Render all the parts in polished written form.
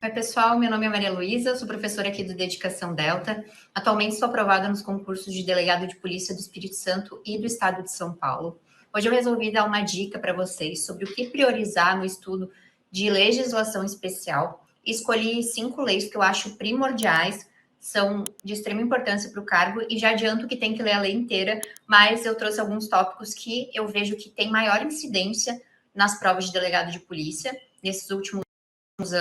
Oi, pessoal, meu nome é Maria Luísa, sou professora aqui do Dedicação Delta. Atualmente sou aprovada nos concursos de delegado de polícia do Espírito Santo e do estado de São Paulo. Hoje eu resolvi dar uma dica para vocês sobre o que priorizar no estudo de legislação especial. Escolhi 5 leis que eu acho primordiais, são de extrema importância para o cargo e já adianto que tem que ler a lei inteira, mas eu trouxe alguns tópicos que eu vejo que tem maior incidência nas provas de delegado de polícia nesses últimos.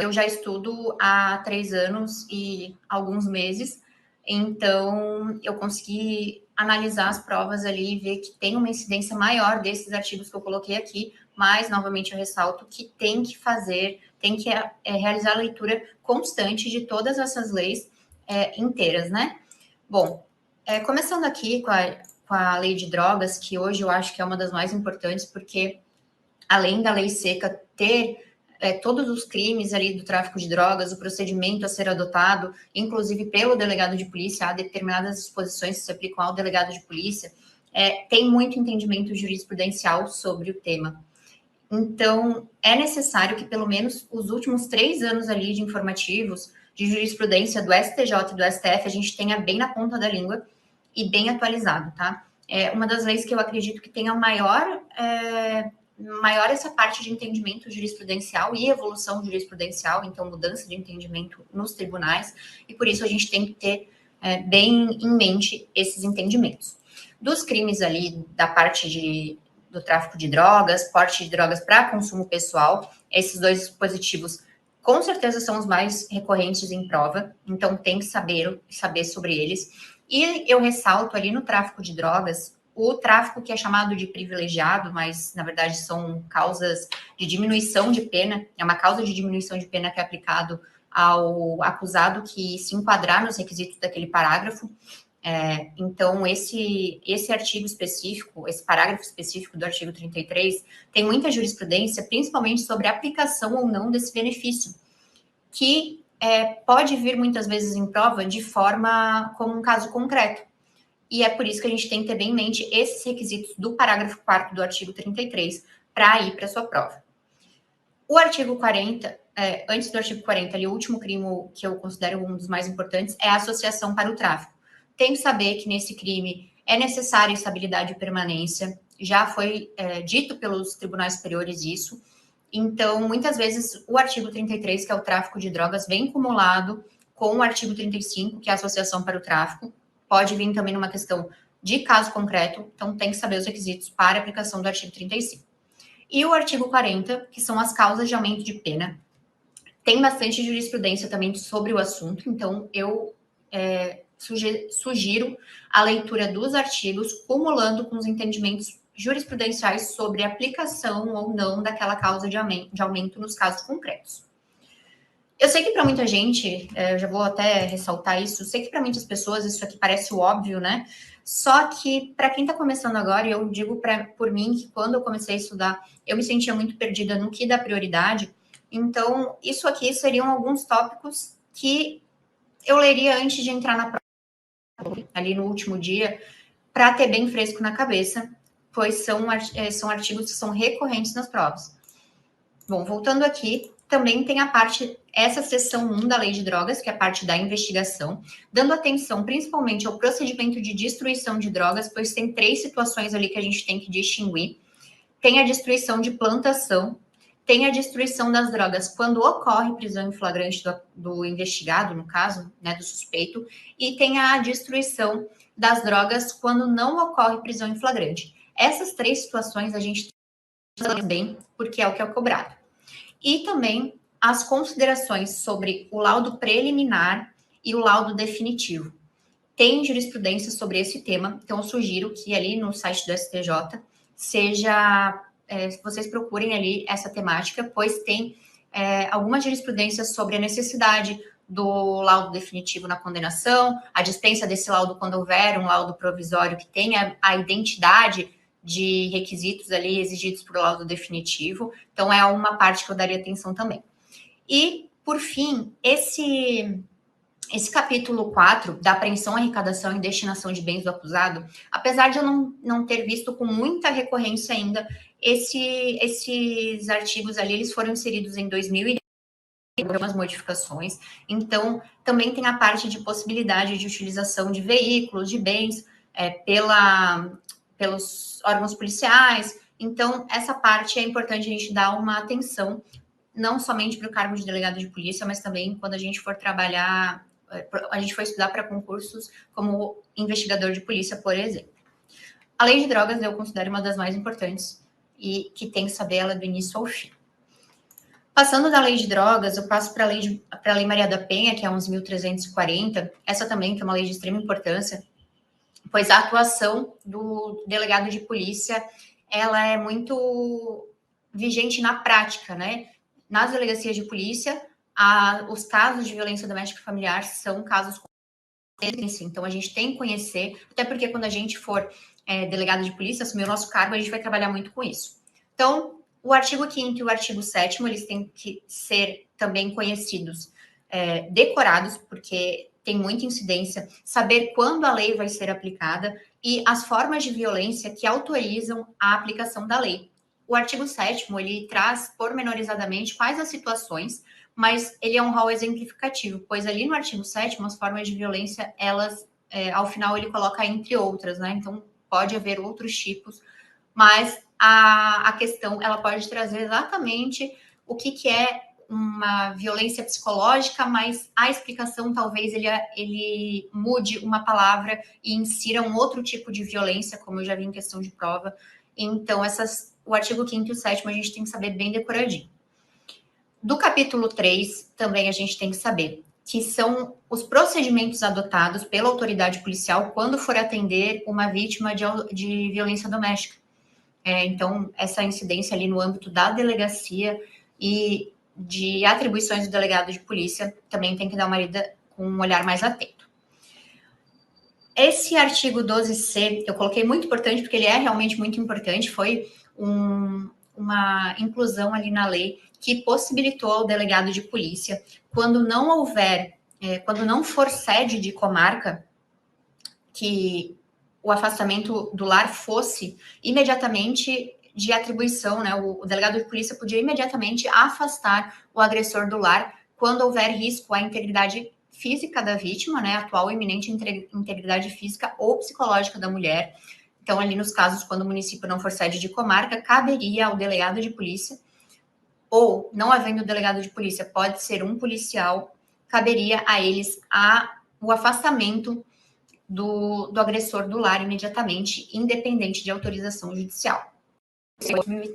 Eu já estudo há 3 anos e alguns meses, então eu consegui analisar as provas ali e ver que tem uma incidência maior desses artigos que eu coloquei aqui, mas novamente eu ressalto que tem que fazer, tem que realizar a leitura constante de todas essas leis inteiras, né? Bom, começando aqui com a lei de drogas, que hoje eu acho que é uma das mais importantes, porque além da lei seca ter todos os crimes ali do tráfico de drogas, o procedimento a ser adotado, inclusive pelo delegado de polícia, há determinadas disposições que se aplicam ao delegado de polícia, tem muito entendimento jurisprudencial sobre o tema. Então, é necessário que pelo menos os últimos 3 anos ali de informativos, de jurisprudência do STJ e do STF, a gente tenha bem na ponta da língua e bem atualizado, tá? É uma das leis que eu acredito que tenha maior essa parte de entendimento jurisprudencial e evolução jurisprudencial, então mudança de entendimento nos tribunais, e por isso a gente tem que ter bem em mente esses entendimentos. Dos crimes ali, da parte do tráfico de drogas, porte de drogas para consumo pessoal, esses dois dispositivos com certeza são os mais recorrentes em prova, então tem que saber sobre eles. E eu ressalto ali no tráfico de drogas, o tráfico que é chamado de privilegiado, mas na verdade são causas de diminuição de pena, é uma causa de diminuição de pena que é aplicado ao acusado que se enquadrar nos requisitos daquele parágrafo. Então, esse artigo específico, esse parágrafo específico do artigo 33, tem muita jurisprudência, principalmente sobre a aplicação ou não desse benefício, que pode vir muitas vezes em prova de forma como um caso concreto. E é por isso que a gente tem que ter bem em mente esses requisitos do parágrafo 4º do artigo 33 para ir para a sua prova. O artigo 40, antes do artigo 40, ali, o último crime que eu considero um dos mais importantes é a associação para o tráfico. Tem que saber que nesse crime é necessária estabilidade e permanência, já foi dito pelos tribunais superiores isso. Então, muitas vezes, o artigo 33, que é o tráfico de drogas, vem acumulado com o artigo 35, que é a associação para o tráfico. Pode vir também numa questão de caso concreto, então tem que saber os requisitos para a aplicação do artigo 35. E o artigo 40, que são as causas de aumento de pena. Tem bastante jurisprudência também sobre o assunto, então eu sugiro a leitura dos artigos, cumulando com os entendimentos jurisprudenciais sobre a aplicação ou não daquela causa de aumento nos casos concretos. Eu sei que para muita gente, eu já vou até ressaltar isso, eu sei que para muitas pessoas isso aqui parece óbvio, né? Só que para quem está começando agora, eu digo por mim que quando eu comecei a estudar, eu me sentia muito perdida no que dá prioridade. Então, isso aqui seriam alguns tópicos que eu leria antes de entrar na prova, ali no último dia, para ter bem fresco na cabeça, pois são artigos que são recorrentes nas provas. Bom, voltando aqui, também tem a parte, essa seção 1 da Lei de Drogas, que é a parte da investigação, dando atenção principalmente ao procedimento de destruição de drogas, pois tem 3 situações ali que a gente tem que distinguir. Tem a destruição de plantação, tem a destruição das drogas quando ocorre prisão em flagrante do investigado, no caso, né, do suspeito, e tem a destruição das drogas quando não ocorre prisão em flagrante. Essas 3 situações a gente tem bem, porque é o que é cobrado. E também as considerações sobre o laudo preliminar e o laudo definitivo. Tem jurisprudência sobre esse tema, então eu sugiro que ali no site do STJ vocês procurem ali essa temática, pois tem alguma jurisprudência sobre a necessidade do laudo definitivo na condenação, a dispensa desse laudo quando houver um laudo provisório que tenha a identidade de requisitos ali exigidos por laudo definitivo. Então, é uma parte que eu daria atenção também. E, por fim, esse capítulo 4 da apreensão, arrecadação e destinação de bens do acusado, apesar de eu não ter visto com muita recorrência ainda, esses artigos ali, eles foram inseridos em 2010, algumas modificações. Então, também tem a parte de possibilidade de utilização de veículos, de bens, pelos órgãos policiais. Então, essa parte é importante a gente dar uma atenção, não somente para o cargo de delegado de polícia, mas também quando a gente for trabalhar, a gente for estudar para concursos como investigador de polícia, por exemplo. A lei de drogas eu considero uma das mais importantes e que tem que saber ela do início ao fim. Passando da lei de drogas, eu passo para a lei Maria da Penha, que é 11.340. Essa também que é uma lei de extrema importância, pois a atuação do delegado de polícia, ela é muito vigente na prática, né? Nas delegacias de polícia, os casos de violência doméstica e familiar são casos então a gente tem que conhecer, até porque quando a gente for delegado de polícia, assumir o nosso cargo, a gente vai trabalhar muito com isso. Então, o artigo 5º e o artigo 7º, eles têm que ser também conhecidos, decorados, porque tem muita incidência, saber quando a lei vai ser aplicada e as formas de violência que autorizam a aplicação da lei. O artigo 7º, ele traz pormenorizadamente quais as situações, mas ele é um rol exemplificativo, pois ali no artigo 7º, as formas de violência, elas, ao final, ele coloca entre outras, né? Então, pode haver outros tipos, mas a questão, ela pode trazer exatamente o que é uma violência psicológica, mas a explicação, talvez, ele mude uma palavra e insira um outro tipo de violência, como eu já vi em questão de prova. Então, o artigo 5º e o 7º, a gente tem que saber bem decoradinho. Do capítulo 3, também a gente tem que saber que são os procedimentos adotados pela autoridade policial quando for atender uma vítima de violência doméstica. Então, essa incidência ali no âmbito da delegacia e de atribuições do delegado de polícia também tem que dar uma lida com um olhar mais atento. Esse artigo 12C, eu coloquei muito importante, porque ele é realmente muito importante, foi uma inclusão ali na lei que possibilitou ao delegado de polícia, quando não for sede de comarca, que o afastamento do lar fosse imediatamente de atribuição, né? O delegado de polícia podia imediatamente afastar o agressor do lar quando houver risco à integridade física da vítima, né? Atual ou iminente integridade física ou psicológica da mulher. Então, ali nos casos, quando o município não for sede de comarca, caberia ao delegado de polícia, ou não havendo delegado de polícia, pode ser um policial, caberia a eles o afastamento do agressor do lar imediatamente, independente de autorização judicial.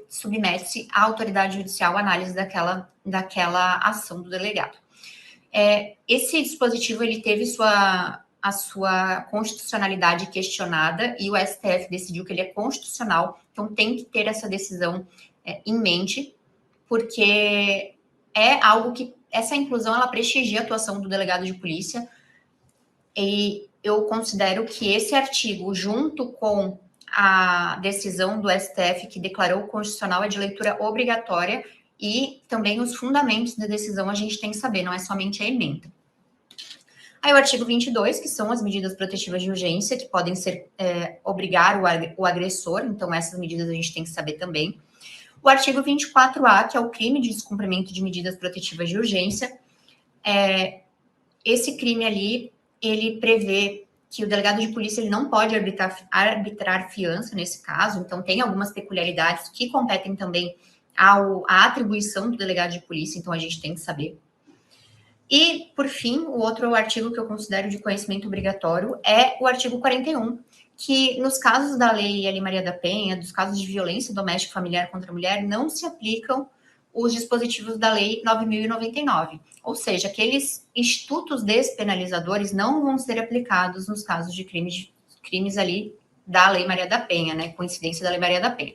Submete-se à autoridade judicial a análise daquela ação do delegado. Esse dispositivo, ele teve a sua constitucionalidade questionada e o STF decidiu que ele é constitucional, então tem que ter essa decisão em mente, porque é algo que essa inclusão, ela prestigia a atuação do delegado de polícia, e eu considero que esse artigo, junto com a decisão do STF que declarou constitucional, é de leitura obrigatória, e também os fundamentos da decisão a gente tem que saber, não é somente a emenda. Aí o artigo 22, que são as medidas protetivas de urgência, que podem ser obrigar o agressor, então essas medidas a gente tem que saber também. O artigo 24A, que é o crime de descumprimento de medidas protetivas de urgência, esse crime ali, ele prevê que o delegado de polícia ele não pode arbitrar fiança nesse caso, então tem algumas peculiaridades que competem também à atribuição do delegado de polícia, então a gente tem que saber. E, por fim, o outro artigo que eu considero de conhecimento obrigatório é o artigo 41, que nos casos da Lei Maria da Penha, dos casos de violência doméstica e familiar contra a mulher, não se aplicam os dispositivos da Lei 9.099. Ou seja, aqueles institutos despenalizadores não vão ser aplicados nos casos de crimes ali da Lei Maria da Penha, né? Coincidência da Lei Maria da Penha.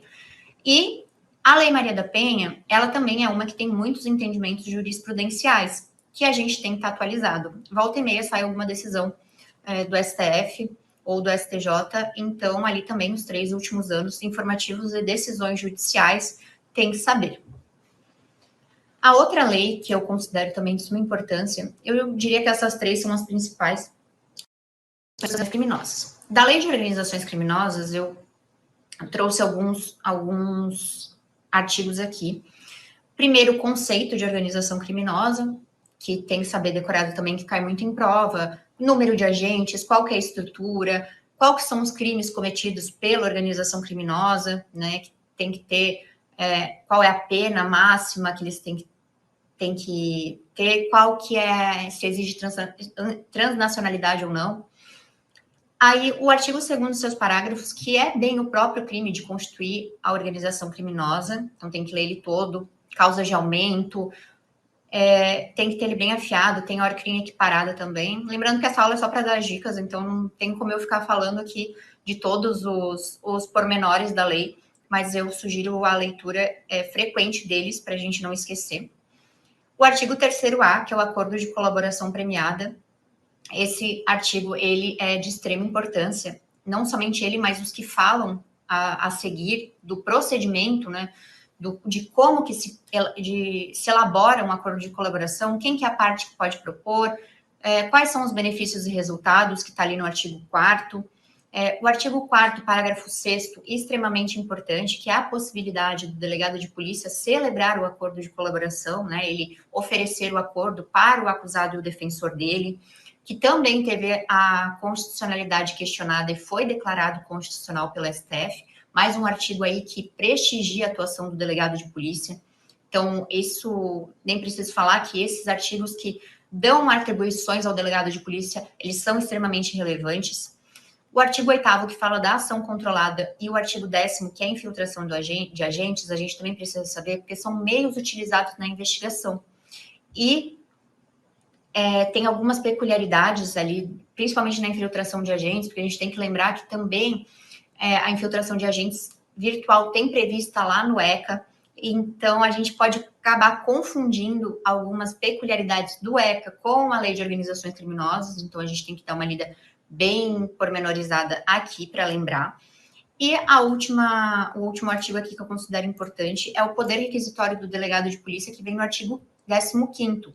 E a Lei Maria da Penha, ela também é uma que tem muitos entendimentos jurisprudenciais, que a gente tem que estar atualizado. Volta e meia sai alguma decisão do STF ou do STJ, então ali também nos 3 últimos anos, informativos e decisões judiciais, tem que saber. A outra lei que eu considero também de suma importância, eu diria que essas 3 são as principais, organizações criminosas. Da lei de organizações criminosas, eu trouxe alguns artigos aqui. Primeiro, o conceito de organização criminosa, que tem que saber decorado também, que cai muito em prova, número de agentes, qual que é a estrutura, qual que são os crimes cometidos pela organização criminosa, né, que tem que ter, qual é a pena máxima que eles têm que ter, qual que é, se exige transnacionalidade ou não. Aí, o artigo 2º, seus parágrafos, que é bem o próprio crime de constituir a organização criminosa, então tem que ler ele todo, causas de aumento, tem que ter ele bem afiado, tem ordem equiparada também. Lembrando que essa aula é só para dar dicas, então não tem como eu ficar falando aqui de todos os pormenores da lei, mas eu sugiro a leitura frequente deles para a gente não esquecer. O artigo 3º-A, que é o acordo de colaboração premiada. Esse artigo, ele é de extrema importância, não somente ele, mas os que falam a seguir do procedimento, né, de como que se elabora um acordo de colaboração, quem que é a parte que pode propor, quais são os benefícios e resultados, que está ali no artigo 4º. O artigo 4º, parágrafo 6º, extremamente importante, que é a possibilidade do delegado de polícia celebrar o acordo de colaboração, né, ele oferecer o acordo para o acusado e o defensor dele, que também teve a constitucionalidade questionada e foi declarado constitucional pela STF, mais um artigo aí que prestigia a atuação do delegado de polícia. Então, isso, nem preciso falar que esses artigos que dão atribuições ao delegado de polícia, eles são extremamente relevantes. O artigo 8º, que fala da ação controlada, e o artigo 10º, que é a infiltração de agentes, a gente também precisa saber, porque são meios utilizados na investigação. E tem algumas peculiaridades ali, principalmente na infiltração de agentes, porque a gente tem que lembrar que também a infiltração de agentes virtual tem prevista lá no ECA, então a gente pode acabar confundindo algumas peculiaridades do ECA com a Lei de Organizações Criminosas, então a gente tem que dar uma lida bem pormenorizada aqui para lembrar. E o último artigo aqui que eu considero importante é o poder requisitório do delegado de polícia, que vem no artigo 15º,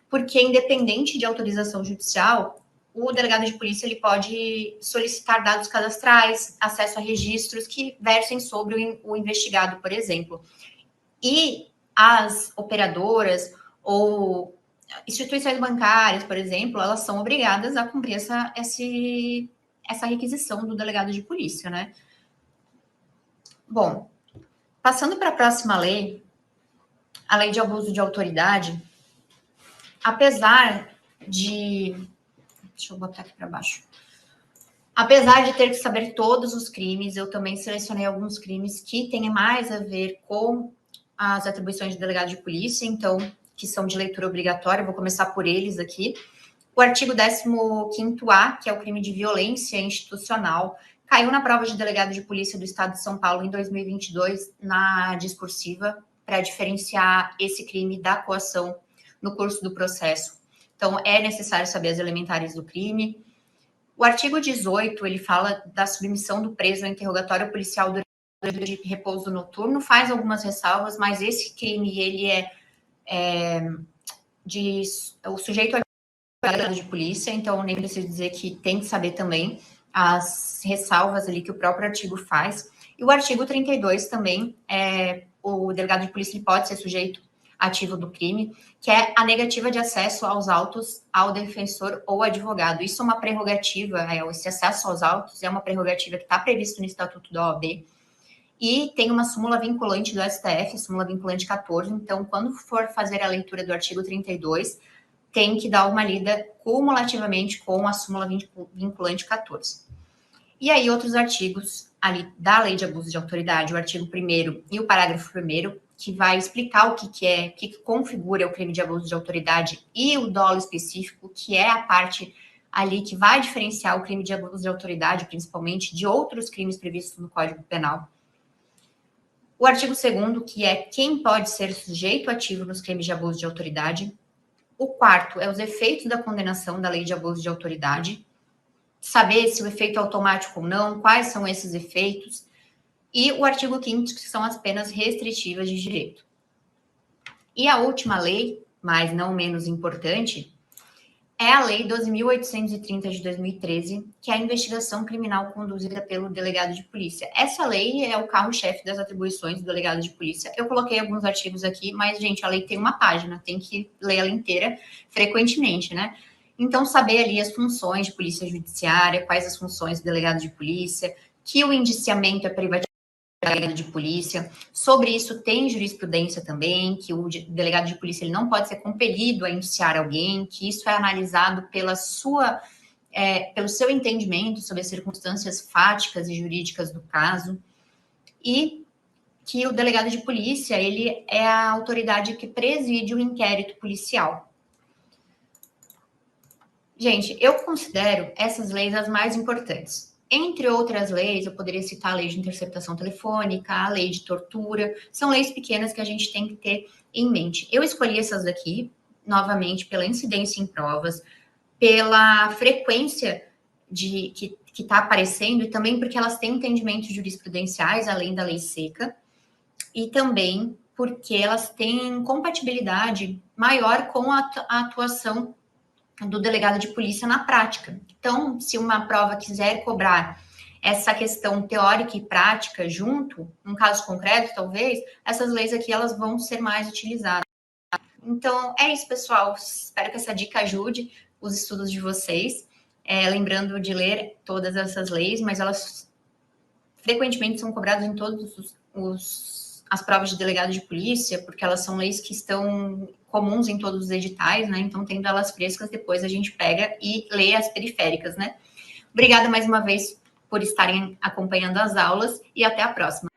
porque independente de autorização judicial, o delegado de polícia ele pode solicitar dados cadastrais, acesso a registros que versem sobre o investigado, por exemplo. E as operadoras ou instituições bancárias, por exemplo, elas são obrigadas a cumprir essa requisição do delegado de polícia, né? Bom, passando para a próxima lei, a lei de abuso de autoridade, apesar de... Deixa eu botar aqui para baixo. Apesar de ter que saber todos os crimes, eu também selecionei alguns crimes que têm mais a ver com as atribuições do delegado de polícia, então, que são de leitura obrigatória, vou começar por eles aqui. O artigo 15º-A, que é o crime de violência institucional, caiu na prova de delegado de polícia do Estado de São Paulo em 2022, na discursiva, para diferenciar esse crime da coação no curso do processo. Então, é necessário saber as elementares do crime. O artigo 18, ele fala da submissão do preso ao interrogatório policial durante de repouso noturno, faz algumas ressalvas, mas esse crime, ele o sujeito é de polícia, então nem preciso dizer que tem que saber também as ressalvas ali que o próprio artigo faz. E o artigo 32 também, o delegado de polícia ele pode ser sujeito ativo do crime, que é a negativa de acesso aos autos ao defensor ou advogado. Isso é uma prerrogativa, esse acesso aos autos é uma prerrogativa que está previsto no Estatuto da OAB, e tem uma súmula vinculante do STF, súmula vinculante 14, então quando for fazer a leitura do artigo 32, tem que dar uma lida cumulativamente com a súmula vinculante 14. E aí outros artigos ali da Lei de Abuso de Autoridade, o artigo 1º e o parágrafo 1º, que vai explicar o que configura o crime de abuso de autoridade e o dolo específico, que é a parte ali que vai diferenciar o crime de abuso de autoridade, principalmente, de outros crimes previstos no Código Penal. O artigo 2º, que é quem pode ser sujeito ativo nos crimes de abuso de autoridade. O 4º é os efeitos da condenação da Lei de Abuso de Autoridade, saber se o efeito é automático ou não, quais são esses efeitos. E o artigo 5º, que são as penas restritivas de direito. E a última lei, mas não menos importante, é a Lei 12.830 de 2013, que é a investigação criminal conduzida pelo delegado de polícia. Essa lei é o carro-chefe das atribuições do delegado de polícia. Eu coloquei alguns artigos aqui, mas, gente, a lei tem uma página, tem que ler ela inteira frequentemente, né? Então, saber ali as funções de polícia judiciária, quais as funções do delegado de polícia, que o indiciamento é privativo delegado de polícia. Sobre isso tem jurisprudência também, que o delegado de polícia ele não pode ser compelido a indiciar alguém, que isso é analisado pelo seu entendimento sobre as circunstâncias fáticas e jurídicas do caso, e que o delegado de polícia ele é a autoridade que preside o inquérito policial. Gente, eu considero essas leis as mais importantes. Entre outras leis, eu poderia citar a lei de interceptação telefônica, a lei de tortura, são leis pequenas que a gente tem que ter em mente. Eu escolhi essas daqui, novamente, pela incidência em provas, pela frequência que está aparecendo e também porque elas têm entendimentos jurisprudenciais, além da lei seca, e também porque elas têm compatibilidade maior com a atuação do delegado de polícia na prática. Então, se uma prova quiser cobrar essa questão teórica e prática junto, num caso concreto, talvez, essas leis aqui elas vão ser mais utilizadas. Então, é isso, pessoal. Espero que essa dica ajude os estudos de vocês. Lembrando de ler todas essas leis, mas elas frequentemente são cobradas em todos as provas de delegado de polícia, porque elas são leis que estão comuns em todos os editais, né? Então, tendo elas frescas, depois a gente pega e lê as periféricas, né? Obrigada mais uma vez por estarem acompanhando as aulas e até a próxima.